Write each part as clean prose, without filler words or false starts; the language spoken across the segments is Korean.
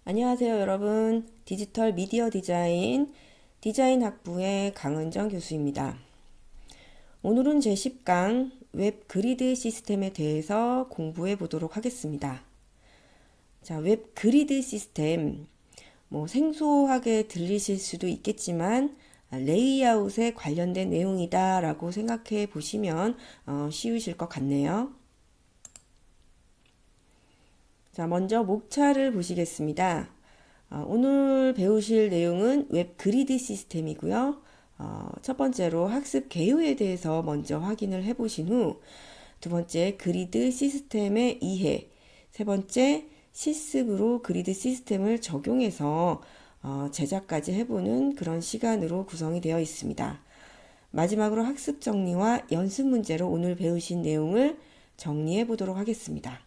안녕하세요, 여러분. 디지털 미디어 디자인 학부의 강은정 교수입니다. 오늘은 제10강 웹 그리드 시스템에 대해서 공부해 보도록 하겠습니다. 자, 웹 그리드 시스템. 생소하게 들리실 수도 있겠지만 레이아웃에 관련된 내용이다라고 생각해 보시면 쉬우실 것 같네요. 자, 먼저 목차를 보시겠습니다. 오늘 배우실 내용은 웹 그리드 시스템이고요. 첫 번째로 학습 개요에 대해서 먼저 확인을 해보신 후, 두 번째 그리드 시스템의 이해, 세 번째 실습으로 그리드 시스템을 적용해서 제작까지 해보는 그런 시간으로 구성이 되어 있습니다. 마지막으로 학습 정리와 연습 문제로 오늘 배우신 내용을 정리해 보도록 하겠습니다.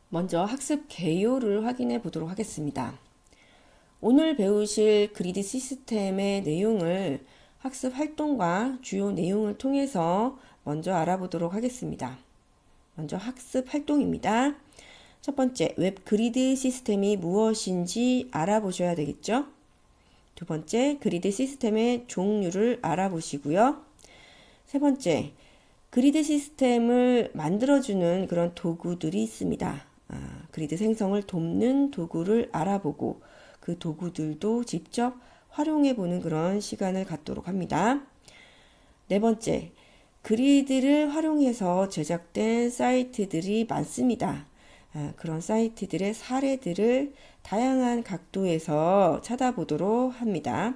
먼저 학습 개요를 확인해 보도록 하겠습니다. 오늘 배우실 그리드 시스템의 내용을 학습 활동과 주요 내용을 통해서 먼저 알아보도록 하겠습니다. 먼저 학습 활동입니다. 첫 번째, 웹 그리드 시스템이 무엇인지 알아보셔야 되겠죠? 두 번째, 그리드 시스템의 종류를 알아보시고요. 세 번째, 그리드 시스템을 만들어주는 그런 도구들이 있습니다. 그리드 생성을 돕는 도구를 알아보고 그 도구들도 직접 활용해보는 그런 시간을 갖도록 합니다. 네 번째, 그리드를 활용해서 제작된 사이트들이 많습니다. 그런 사이트들의 사례들을 다양한 각도에서 찾아보도록 합니다.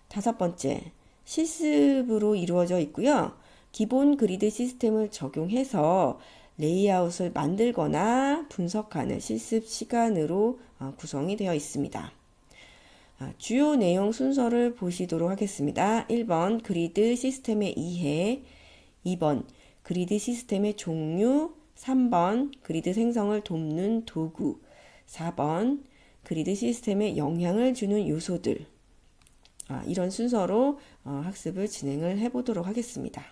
다섯 번째, 실습으로 이루어져 있고요. 기본 그리드 시스템을 적용해서 레이아웃을 만들거나 분석하는 실습 시간으로 구성이 되어 있습니다. 주요 내용 순서를 보시도록 하겠습니다. 1번 그리드 시스템의 이해, 2번 그리드 시스템의 종류, 3번 그리드 생성을 돕는 도구, 4번 그리드 시스템에 영향을 주는 요소들. 이런 순서로 학습을 진행을 해보도록 하겠습니다.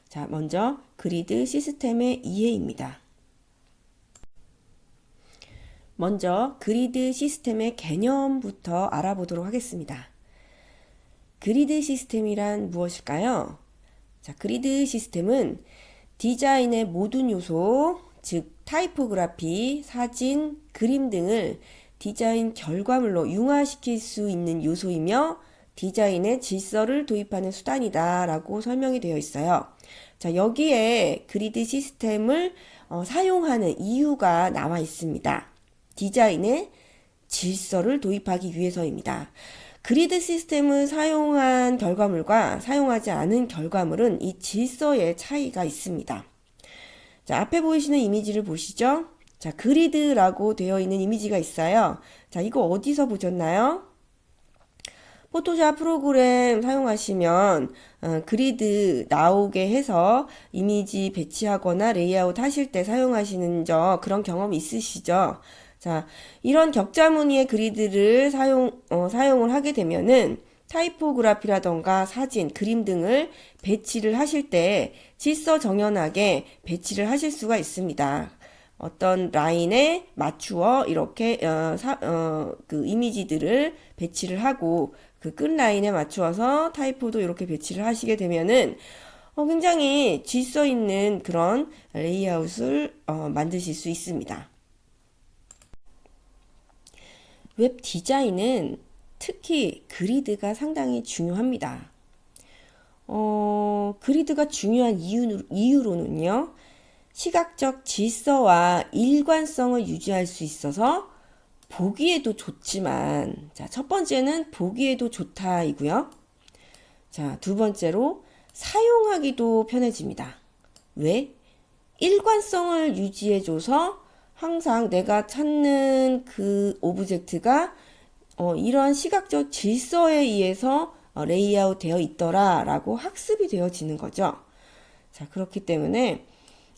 자, 먼저 그리드 시스템의 이해입니다. 먼저 그리드 시스템의 개념부터 알아보도록 하겠습니다. 그리드 시스템이란 무엇일까요? 자, 그리드 시스템은 디자인의 모든 요소, 즉 타이포그래피, 사진, 그림 등을 디자인 결과물로 융화시킬 수 있는 요소이며 디자인의 질서를 도입하는 수단이다 라고 설명이 되어 있어요. 자, 여기에 그리드 시스템을 사용하는 이유가 나와 있습니다. 디자인의 질서를 도입하기 위해서입니다. 그리드 시스템을 사용한 결과물과 사용하지 않은 결과물은 이 질서의 차이가 있습니다. 자, 앞에 보이시는 이미지를 보시죠. 자, 그리드라고 되어 있는 이미지가 있어요. 자, 이거 어디서 보셨나요? 포토샵 프로그램 사용하시면 그리드 나오게 해서 이미지 배치하거나 레이아웃 하실 때 사용하시는 그런 경험 있으시죠? 자, 이런 격자 무늬의 그리드를 사용을 하게 되면은 타이포그래피라던가 사진, 그림 등을 배치를 하실 때 질서 정연하게 배치를 하실 수가 있습니다. 어떤 라인에 맞추어 이렇게 그 이미지들을 배치를 하고 그 끝 라인에 맞추어서 타이포도 이렇게 배치를 하시게 되면은 굉장히 질서 있는 그런 레이아웃을 만드실 수 있습니다. 웹 디자인은 특히 그리드가 상당히 중요합니다. 그리드가 중요한 이유로는요, 시각적 질서와 일관성을 유지할 수 있어서 보기에도 좋지만, 자, 첫 번째는 보기에도 좋다이고요. 자, 두 번째로 사용하기도 편해집니다. 왜? 일관성을 유지해줘서 항상 내가 찾는 그 오브젝트가 이러한 시각적 질서에 의해서 레이아웃 되어 있더라 라고 학습이 되어지는 거죠. 자, 그렇기 때문에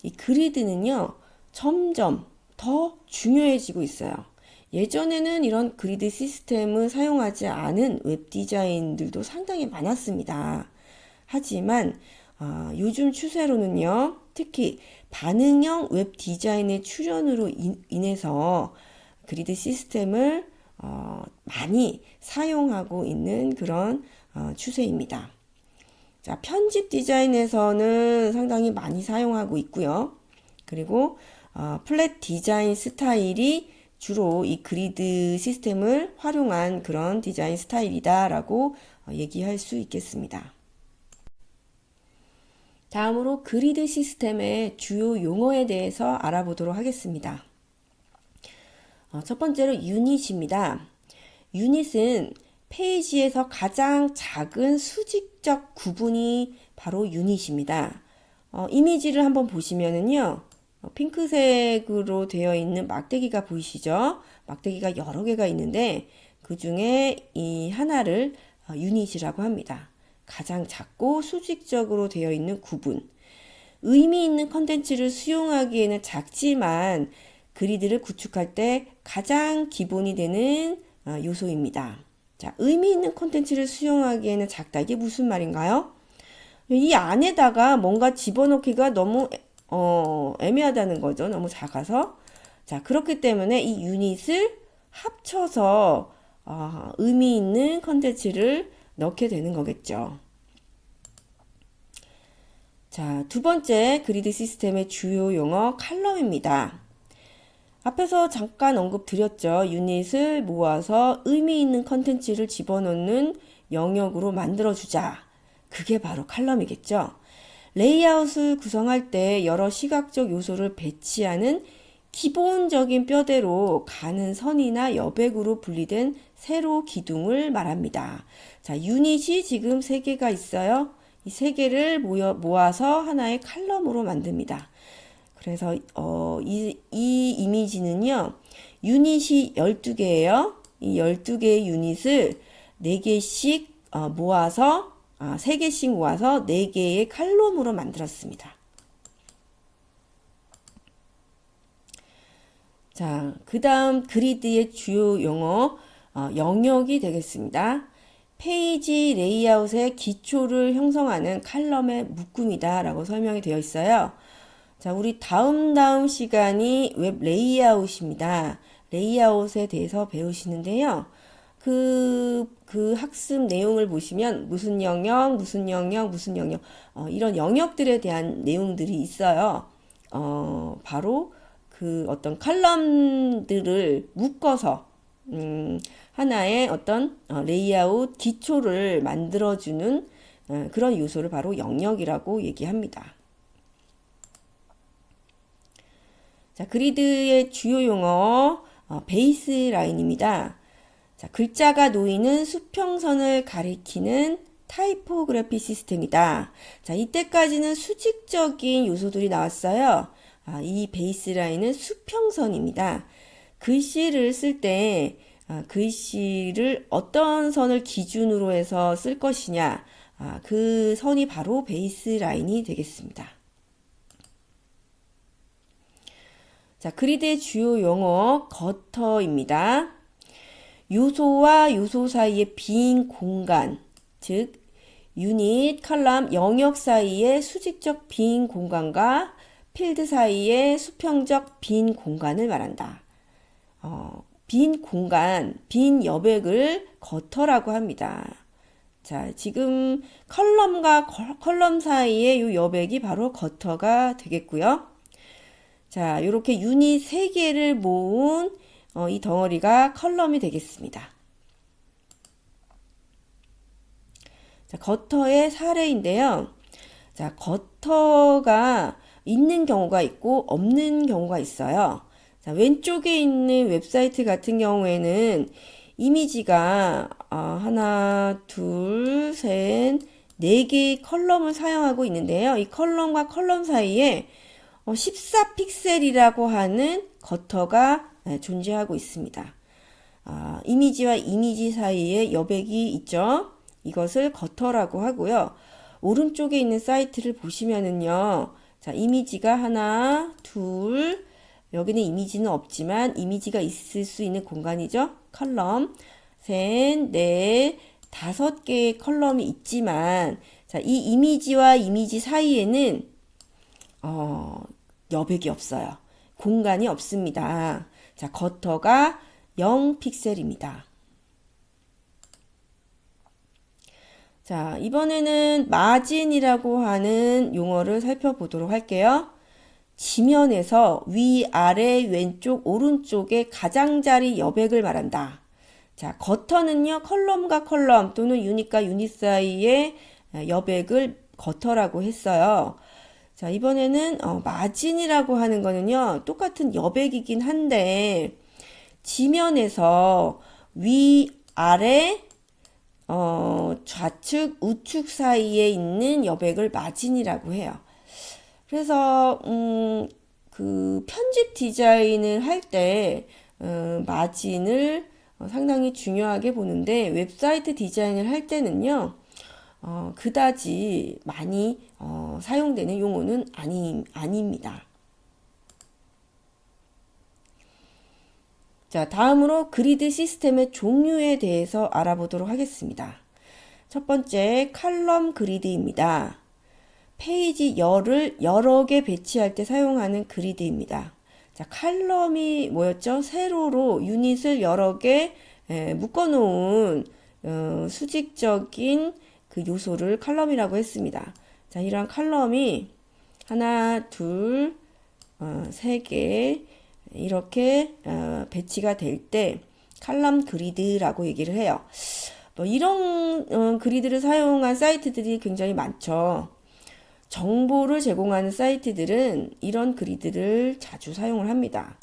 이 그리드는요, 점점 더 중요해지고 있어요. 예전에는 이런 그리드 시스템을 사용하지 않은 웹 디자인들도 상당히 많았습니다. 하지만 요즘 추세로는요, 특히 반응형 웹 디자인의 출현으로 인해서 그리드 시스템을 많이 사용하고 있는 그런 추세입니다. 자, 편집 디자인에서는 상당히 많이 사용하고 있고요. 그리고 플랫 디자인 스타일이 주로 이 그리드 시스템을 활용한 그런 디자인 스타일이다라고 얘기할 수 있겠습니다. 다음으로 그리드 시스템의 주요 용어에 대해서 알아보도록 하겠습니다. 첫 번째로 유닛입니다. 유닛은 페이지에서 가장 작은 수직적 구분이 바로 유닛입니다. 이미지를 한번 보시면은요, 핑크색으로 되어 있는 막대기가 보이시죠? 막대기가 여러 개가 있는데 그 중에 이 하나를 유닛이라고 합니다. 가장 작고 수직적으로 되어 있는 구분. 의미 있는 컨텐츠를 수용하기에는 작지만 그리드를 구축할 때 가장 기본이 되는 요소입니다. 자, 의미 있는 콘텐츠를 수용하기에는 작다. 이게 무슨 말인가요? 이 안에다가 뭔가 집어넣기가 너무 애매하다는 거죠. 너무 작아서. 자, 그렇기 때문에 이 유닛을 합쳐서 의미 있는 콘텐츠를 넣게 되는 거겠죠. 자, 두 번째 그리드 시스템의 주요 용어 컬럼입니다. 앞에서 잠깐 언급드렸죠. 유닛을 모아서 의미 있는 컨텐츠를 집어넣는 영역으로 만들어주자. 그게 바로 컬럼이겠죠. 레이아웃을 구성할 때 여러 시각적 요소를 배치하는 기본적인 뼈대로 가는 선이나 여백으로 분리된 세로 기둥을 말합니다. 자, 유닛이 지금 3개가 있어요. 이 3개를 모아서 하나의 컬럼으로 만듭니다. 그래서 이 이미지는요. 유닛이 12개예요. 이 12개의 유닛을 4개씩 모아서 3개씩 모아서 4개의 컬럼으로 만들었습니다. 자, 그 다음 그리드의 주요 용어 영역이 되겠습니다. 페이지 레이아웃의 기초를 형성하는 컬럼의 묶음이다 라고 설명이 되어 있어요. 자, 우리 다음 시간이 웹 레이아웃입니다. 레이아웃에 대해서 배우시는데요. 그 학습 내용을 보시면 무슨 영역, 무슨 영역, 무슨 영역 이런 영역들에 대한 내용들이 있어요. 바로 그 어떤 컬럼들을 묶어서 하나의 어떤 레이아웃 기초를 만들어주는 그런 요소를 바로 영역이라고 얘기합니다. 자, 그리드의 주요 용어 베이스라인입니다. 자, 글자가 놓이는 수평선을 가리키는 타이포그래피 시스템이다. 자, 이때까지는 수직적인 요소들이 나왔어요. 이 베이스라인은 수평선입니다. 글씨를 쓸 때 글씨를 어떤 선을 기준으로 해서 쓸 것이냐, 그 선이 바로 베이스라인이 되겠습니다. 자, 그리드의 주요 용어 거터입니다. 요소와 요소 사이의 빈 공간, 즉 유닛, 컬럼, 영역 사이의 수직적 빈 공간과 필드 사이의 수평적 빈 공간을 말한다. 빈 공간, 빈 여백을 거터라고 합니다. 자, 지금 컬럼과 컬럼 사이의 이 여백이 바로 거터가 되겠고요. 자, 이렇게 유닛 3개를 모은 이 덩어리가 컬럼이 되겠습니다. 자, 거터의 사례인데요. 자, 거터가 있는 경우가 있고 없는 경우가 있어요. 자, 왼쪽에 있는 웹사이트 같은 경우에는 이미지가 하나, 둘, 셋, 4개의 컬럼을 사용하고 있는데요. 이 컬럼과 컬럼 사이에 14픽셀이라고 하는 거터가 존재하고 있습니다. 이미지와 이미지 사이에 여백이 있죠. 이것을 거터라고 하고요. 오른쪽에 있는 사이트를 보시면은요. 자, 이미지가 하나, 둘, 여기는 이미지는 없지만 이미지가 있을 수 있는 공간이죠. 컬럼, 셋, 넷, 5개의 컬럼이 있지만 자, 이 이미지와 이미지 사이에는 어, 여백이 없어요. 공간이 없습니다. 자, 거터가 0픽셀입니다. 자, 이번에는 마진이라고 하는 용어를 살펴보도록 할게요. 지면에서 위, 아래, 왼쪽, 오른쪽의 가장자리 여백을 말한다. 자, 거터는요, 컬럼과 컬럼 또는 유닛과 유닛 사이의 여백을 거터라고 했어요. 자, 이번에는 마진이라고 하는 거는요, 똑같은 여백이긴 한데, 지면에서 위, 아래, 좌측, 우측 사이에 있는 여백을 마진이라고 해요. 그래서 그 편집 디자인을 할 때 마진을 상당히 중요하게 보는데 웹사이트 디자인을 할 때는요 그다지 많이 사용되는 용어는 아닙니다. 자, 다음으로 그리드 시스템의 종류에 대해서 알아보도록 하겠습니다. 첫 번째 칼럼 그리드입니다. 페이지 열을 여러 개 배치할 때 사용하는 그리드입니다. 자, 칼럼이 뭐였죠? 세로로 유닛을 여러 개 묶어놓은 수직적인 그 요소를 칼럼이라고 했습니다. 자, 이러한 칼럼이 하나, 둘, 세 개 이렇게 배치가 될 때 칼럼 그리드라고 얘기를 해요. 뭐 이런 그리드를 사용한 사이트들이 굉장히 많죠. 정보를 제공하는 사이트들은 이런 그리드를 자주 사용을 합니다.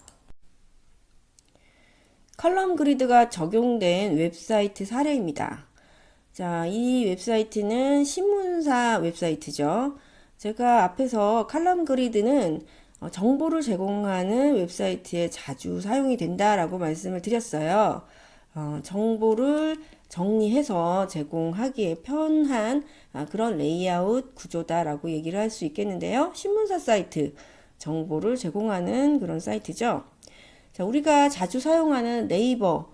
컬럼 그리드가 적용된 웹사이트 사례입니다. 자, 이 웹사이트는 신문사 웹사이트죠. 제가 앞에서 컬럼 그리드는 정보를 제공하는 웹사이트에 자주 사용이 된다라고 말씀을 드렸어요. 정보를 정리해서 제공하기에 편한 그런 레이아웃 구조다라고 얘기를 할 수 있겠는데요. 신문사 사이트, 정보를 제공하는 그런 사이트죠. 자, 우리가 자주 사용하는 네이버,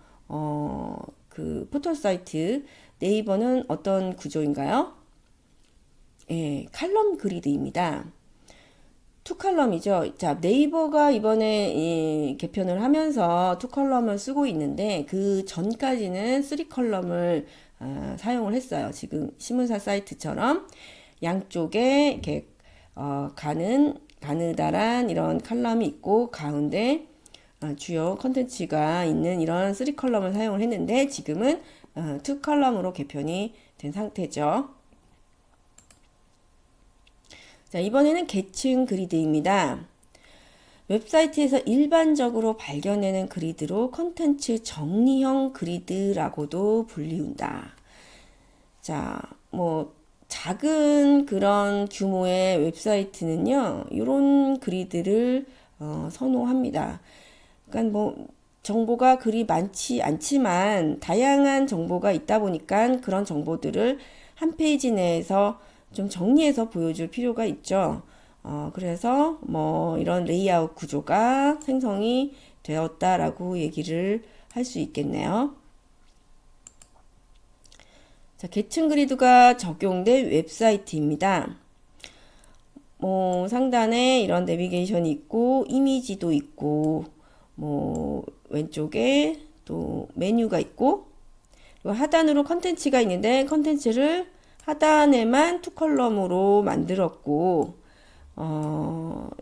그 포털 사이트, 네이버는 어떤 구조인가요? 예, 칼럼 그리드입니다. 투칼럼이죠. 자, 네이버가 이번에 개편을 하면서 투칼럼을 쓰고 있는데 그 전까지는 쓰리칼럼을 사용을 했어요. 지금 신문사 사이트처럼 양쪽에 이렇게 가느다란 이런 칼럼이 있고 가운데 주요 컨텐츠가 있는 이런 쓰리칼럼을 사용을 했는데 지금은 투칼럼으로 개편이 된 상태죠. 자, 이번에는 계층 그리드입니다. 웹사이트에서 일반적으로 발견되는 그리드로 컨텐츠 정리형 그리드라고도 불리운다. 자, 뭐 작은 그런 규모의 웹사이트는요, 이런 그리드를 선호합니다. 그러니까 뭐 정보가 그리 많지 않지만 다양한 정보가 있다 보니까 그런 정보들을 한 페이지 내에서 좀 정리해서 보여줄 필요가 있죠. 그래서 뭐 이런 레이아웃 구조가 생성이 되었다라고 얘기를 할 수 있겠네요. 자, 계층 그리드가 적용된 웹사이트입니다. 뭐 상단에 이런 내비게이션이 있고 이미지도 있고 뭐 왼쪽에 또 메뉴가 있고 하단으로 컨텐츠가 있는데 컨텐츠를 하단에만 투컬럼으로 만들었고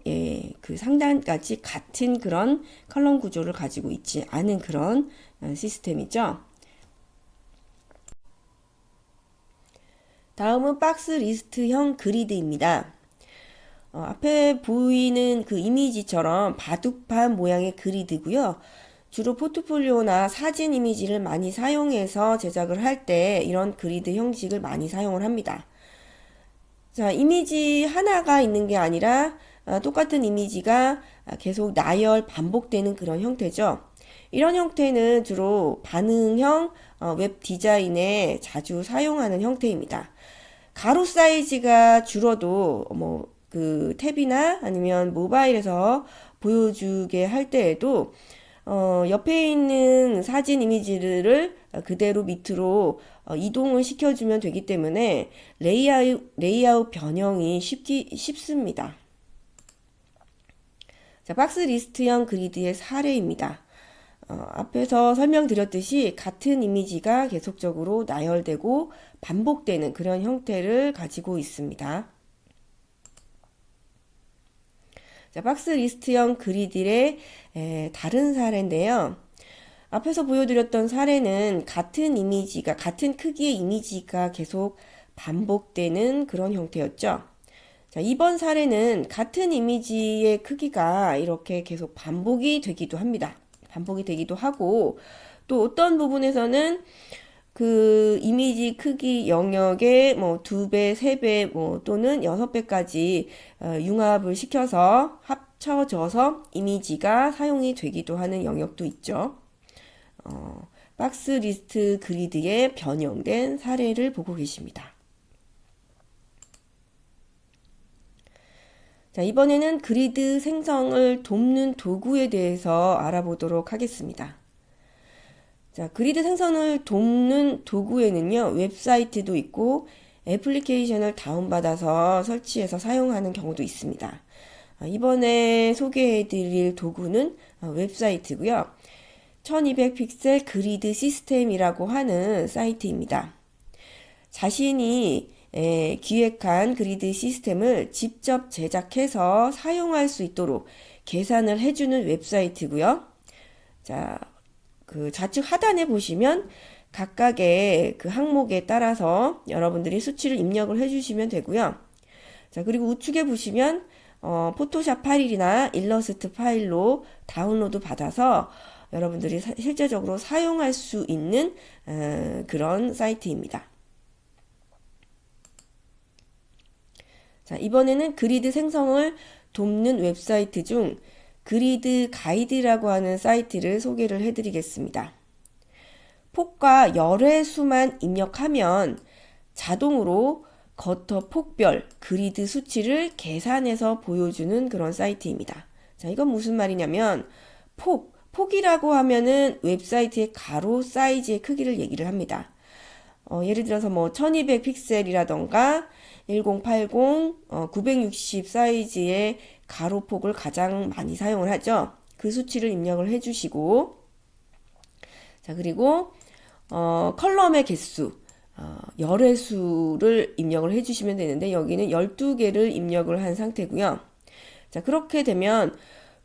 예, 그 상단까지 같은 그런 컬럼 구조를 가지고 있지 않은 그런 시스템이죠. 다음은 박스 리스트형 그리드입니다. 앞에 보이는 그 이미지처럼 바둑판 모양의 그리드고요. 주로 포트폴리오나 사진 이미지를 많이 사용해서 제작을 할 때 이런 그리드 형식을 많이 사용을 합니다. 자, 이미지 하나가 있는 게 아니라 똑같은 이미지가 계속 나열 반복되는 그런 형태죠. 이런 형태는 주로 반응형 웹 디자인에 자주 사용하는 형태입니다. 가로 사이즈가 줄어도 뭐 그 탭이나 아니면 모바일에서 보여주게 할 때에도 옆에 있는 사진 이미지를 그대로 밑으로 이동을 시켜주면 되기 때문에 레이아웃 변형이 쉽습니다. 자, 박스 리스트형 그리드의 사례입니다. 앞에서 설명드렸듯이 같은 이미지가 계속적으로 나열되고 반복되는 그런 형태를 가지고 있습니다. 자, 박스 리스트형 그리드의 다른 사례인데요. 앞에서 보여드렸던 사례는 같은 이미지가, 같은 크기의 이미지가 계속 반복되는 그런 형태였죠. 자, 이번 사례는 같은 이미지의 크기가 이렇게 계속 반복이 되기도 합니다. 반복이 되기도 하고, 또 어떤 부분에서는 그 이미지 크기 영역의 뭐 2배, 3배, 뭐 또는 6배까지 융합을 시켜서 합쳐져서 이미지가 사용이 되기도 하는 영역도 있죠. 박스 리스트 그리드에 변형된 사례를 보고 계십니다. 자, 이번에는 그리드 생성을 돕는 도구에 대해서 알아보도록 하겠습니다. 자, 그리드 생성을 돕는 도구에는요, 웹사이트도 있고 애플리케이션을 다운받아서 설치해서 사용하는 경우도 있습니다. 이번에 소개해드릴 도구는 웹사이트고요. 1200픽셀 그리드 시스템이라고 하는 사이트입니다. 자신이 기획한 그리드 시스템을 직접 제작해서 사용할 수 있도록 계산을 해주는 웹사이트고요. 자, 그 좌측 하단에 보시면 각각의 그 항목에 따라서 여러분들이 수치를 입력을 해주시면 되고요. 자, 그리고 우측에 보시면 포토샵 파일이나 일러스트 파일로 다운로드 받아서 여러분들이 실제적으로 사용할 수 있는 그런 사이트입니다. 자, 이번에는 그리드 생성을 돕는 웹사이트 중 그리드 가이드라고 하는 사이트를 소개를 해드리겠습니다. 폭과 열의 수만 입력하면 자동으로 거터 폭별 그리드 수치를 계산해서 보여주는 그런 사이트입니다. 자, 이건 무슨 말이냐면 폭이라고 하면은 웹사이트의 가로 사이즈의 크기를 얘기를 합니다. 예를 들어서 뭐 1200 픽셀이라던가 1080, 960 사이즈의 가로폭을 가장 많이 사용을 하죠. 그 수치를 입력을 해주시고, 자, 그리고 컬럼의 개수, 열의 수를 입력을 해주시면 되는데 여기는 12개를 입력을 한 상태고요. 자, 그렇게 되면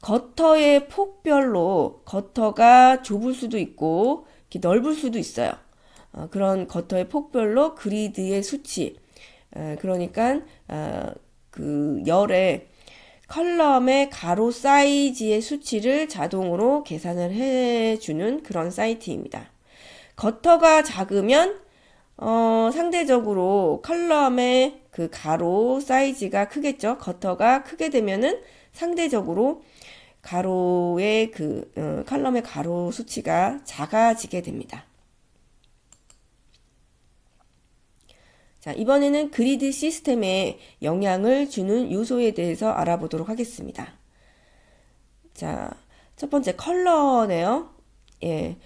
거터의 폭별로 거터가 좁을 수도 있고 이렇게 넓을 수도 있어요. 그런 거터의 폭별로 그리드의 수치, 그러니까 그 열의 컬럼의 가로 사이즈의 수치를 자동으로 계산을 해주는 그런 사이트입니다. 거터가 작으면 상대적으로 컬럼의 그 가로 사이즈가 크겠죠. 거터가 크게 되면은 상대적으로 가로의 그 컬럼의 가로 수치가 작아지게 됩니다. 자, 이번에는 그리드 시스템에 영향을 주는 요소에 대해서 알아보도록 하겠습니다. 자, 첫 번째 컬러네요. 예.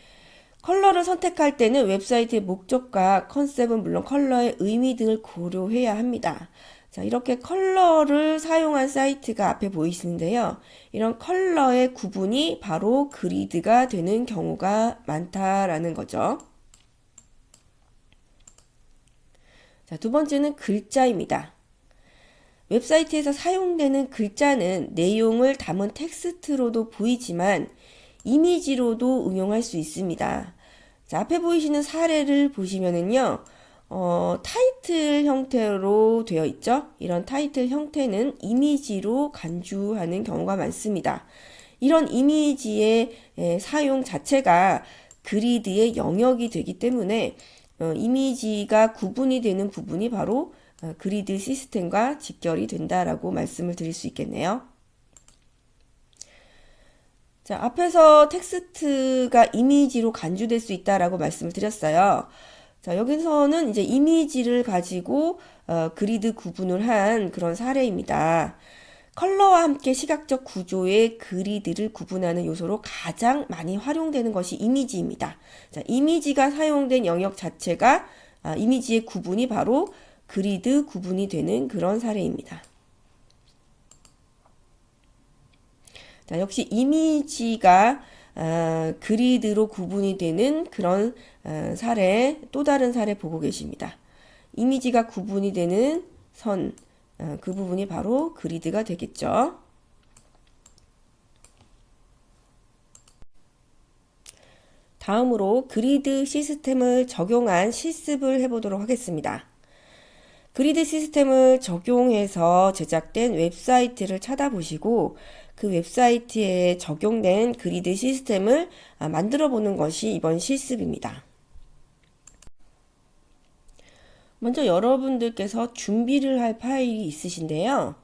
컬러를 선택할 때는 웹사이트의 목적과 컨셉은 물론 컬러의 의미 등을 고려해야 합니다. 자, 이렇게 컬러를 사용한 사이트가 앞에 보이시는데요. 이런 컬러의 구분이 바로 그리드가 되는 경우가 많다라는 거죠. 자, 두 번째는 글자입니다. 웹사이트에서 사용되는 글자는 내용을 담은 텍스트로도 보이지만 이미지로도 응용할 수 있습니다. 자, 앞에 보이시는 사례를 보시면은요, 타이틀 형태로 되어 있죠? 이런 타이틀 형태는 이미지로 간주하는 경우가 많습니다. 이런 이미지의 사용 자체가 그리드의 영역이 되기 때문에 이미지가 구분이 되는 부분이 바로 그리드 시스템과 직결이 된다라고 말씀을 드릴 수 있겠네요. 자, 앞에서 텍스트가 이미지로 간주될 수 있다라고 말씀을 드렸어요. 자, 여기서는 이제 이미지를 가지고 그리드 구분을 한 그런 사례입니다. 컬러와 함께 시각적 구조의 그리드를 구분하는 요소로 가장 많이 활용되는 것이 이미지입니다. 자, 이미지가 사용된 영역 자체가 이미지의 구분이 바로 그리드 구분이 되는 그런 사례입니다. 자, 역시 이미지가 그리드로 구분이 되는 그런 사례, 또 다른 사례 보고 계십니다. 이미지가 구분이 되는 선, 그 부분이 바로 그리드가 되겠죠. 다음으로 그리드 시스템을 적용한 실습을 해보도록 하겠습니다. 그리드 시스템을 적용해서 제작된 웹사이트를 찾아보시고 그 웹사이트에 적용된 그리드 시스템을 만들어 보는 것이 이번 실습입니다. 먼저 여러분들께서 준비를 할 파일이 있으신데요.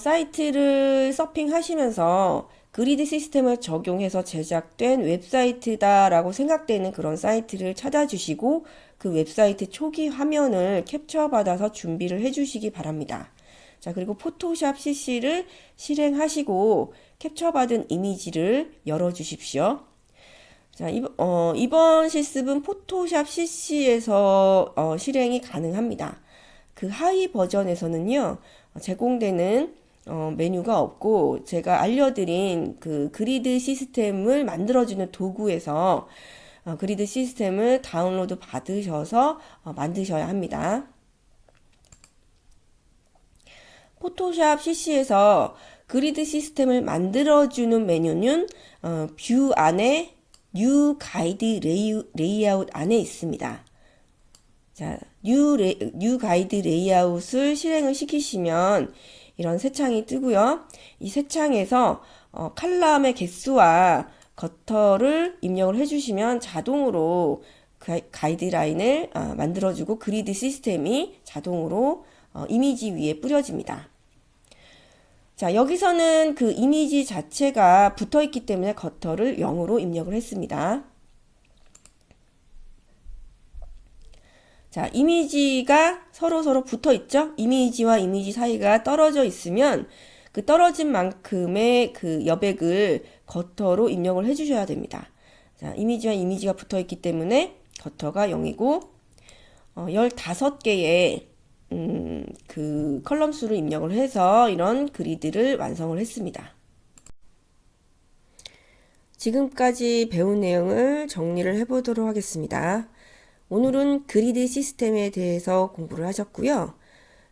사이트를 서핑하시면서 그리드 시스템을 적용해서 제작된 웹사이트다라고 생각되는 그런 사이트를 찾아주시고 그 웹사이트 초기 화면을 캡처받아서 준비를 해주시기 바랍니다. 자, 그리고 포토샵 CC를 실행하시고 캡처받은 이미지를 열어주십시오. 자, 이번 실습은 포토샵 CC에서 실행이 가능합니다. 그 하위 버전에서는요, 제공되는 메뉴가 없고 제가 알려드린 그 그리드 시스템을 만들어주는 도구에서 그리드 시스템을 다운로드 받으셔서 만드셔야 합니다. 포토샵 CC에서 그리드 시스템을 만들어주는 메뉴는 뷰 안에 뉴 가이드 레이아웃 안에 있습니다. 자, 뉴 가이드 레이아웃을 실행을 시키시면 이런 새 창이 뜨고요. 이 새 창에서 칼럼의 개수와 거터를 입력을 해주시면 자동으로 가이드라인을 만들어주고 그리드 시스템이 자동으로 이미지 위에 뿌려집니다. 자, 여기서는 그 이미지 자체가 붙어 있기 때문에 거터를 0으로 입력을 했습니다. 자, 이미지가 서로 붙어 있죠? 이미지와 이미지 사이가 떨어져 있으면 그 떨어진 만큼의 그 여백을 거터로 입력을 해주셔야 됩니다. 자, 이미지와 이미지가 붙어 있기 때문에 거터가 0이고 15개의 그 컬럼 수를 입력을 해서 이런 그리드를 완성을 했습니다. 지금까지 배운 내용을 정리를 해보도록 하겠습니다. 오늘은 그리드 시스템에 대해서 공부를 하셨고요.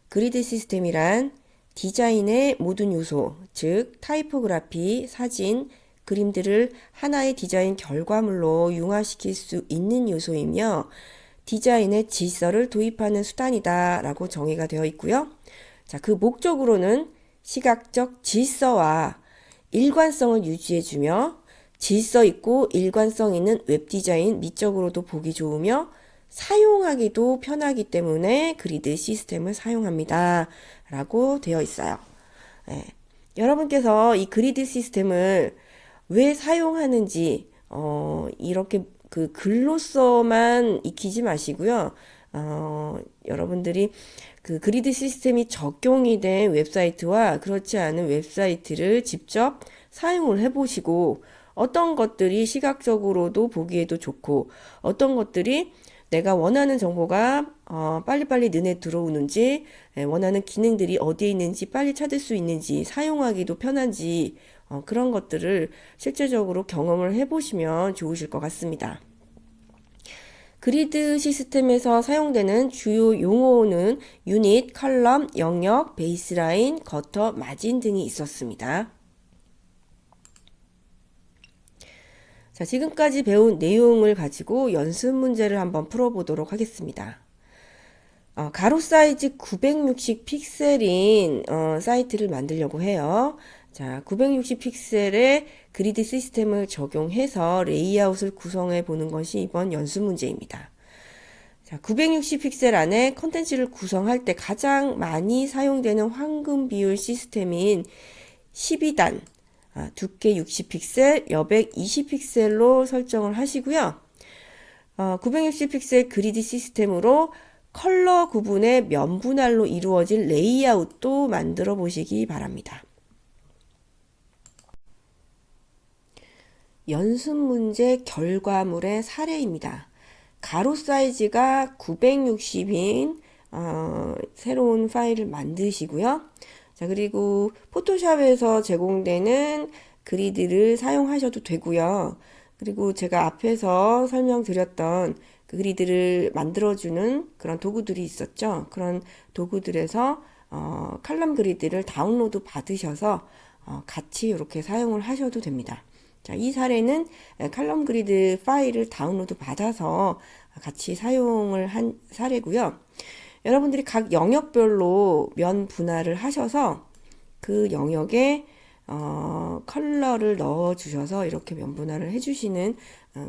그리드 시스템이란 디자인의 모든 요소, 즉 타이포그래피, 사진, 그림들을 하나의 디자인 결과물로 융화시킬 수 있는 요소이며 디자인의 질서를 도입하는 수단이다 라고 정의가 되어 있고요. 자, 그 목적으로는 시각적 질서와 일관성을 유지해주며 질서 있고 일관성 있는 웹디자인 미적으로도 보기 좋으며 사용하기도 편하기 때문에 그리드 시스템을 사용합니다 라고 되어 있어요. 네. 여러분께서 이 그리드 시스템을 왜 사용하는지 이렇게 그 글로서만 익히지 마시고요. 여러분들이 그 그리드 시스템이 적용이 된 웹사이트와 그렇지 않은 웹사이트를 직접 사용을 해보시고 어떤 것들이 시각적으로도 보기에도 좋고 어떤 것들이 내가 원하는 정보가 빨리빨리 눈에 들어오는지 원하는 기능들이 어디에 있는지 빨리 찾을 수 있는지 사용하기도 편한지 그런 것들을 실제적으로 경험을 해보시면 좋으실 것 같습니다. 그리드 시스템에서 사용되는 주요 용어는 유닛, 컬럼, 영역, 베이스라인, 거터, 마진 등이 있었습니다. 자, 지금까지 배운 내용을 가지고 연습 문제를 한번 풀어보도록 하겠습니다. 가로 사이즈 960 픽셀인 사이트를 만들려고 해요. 자, 960 픽셀의 그리드 시스템을 적용해서 레이아웃을 구성해 보는 것이 이번 연습 문제입니다. 자, 960 픽셀 안에 컨텐츠를 구성할 때 가장 많이 사용되는 황금 비율 시스템인 12단, 두께 60픽셀, 여백 20픽셀로 설정을 하시고요. 960 픽셀 그리드 시스템으로 컬러 구분의 면분할로 이루어진 레이아웃도 만들어 보시기 바랍니다. 연습 문제 결과물의 사례입니다. 가로 사이즈가 960인 새로운 파일을 만드시고요. 자, 그리고 포토샵에서 제공되는 그리드를 사용하셔도 되고요. 그리고 제가 앞에서 설명드렸던 그 그리드를 만들어주는 그런 도구들이 있었죠. 그런 도구들에서 칼럼 그리드를 다운로드 받으셔서 같이 이렇게 사용을 하셔도 됩니다. 자, 이 사례는 칼럼 그리드 파일을 다운로드 받아서 같이 사용을 한 사례고요. 여러분들이 각 영역별로 면 분할을 하셔서 그 영역에 컬러를 넣어 주셔서 이렇게 면 분할을 해 주시는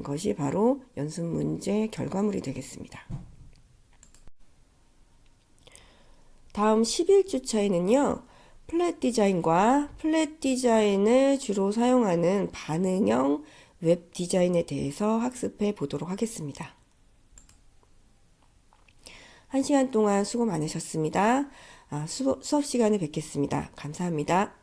것이 바로 연습 문제 결과물이 되겠습니다. 다음 11주차에는요. 플랫 디자인과 플랫 디자인을 주로 사용하는 반응형 웹 디자인에 대해서 학습해 보도록 하겠습니다. 1시간 동안 수고 많으셨습니다. 수업 시간에 뵙겠습니다. 감사합니다.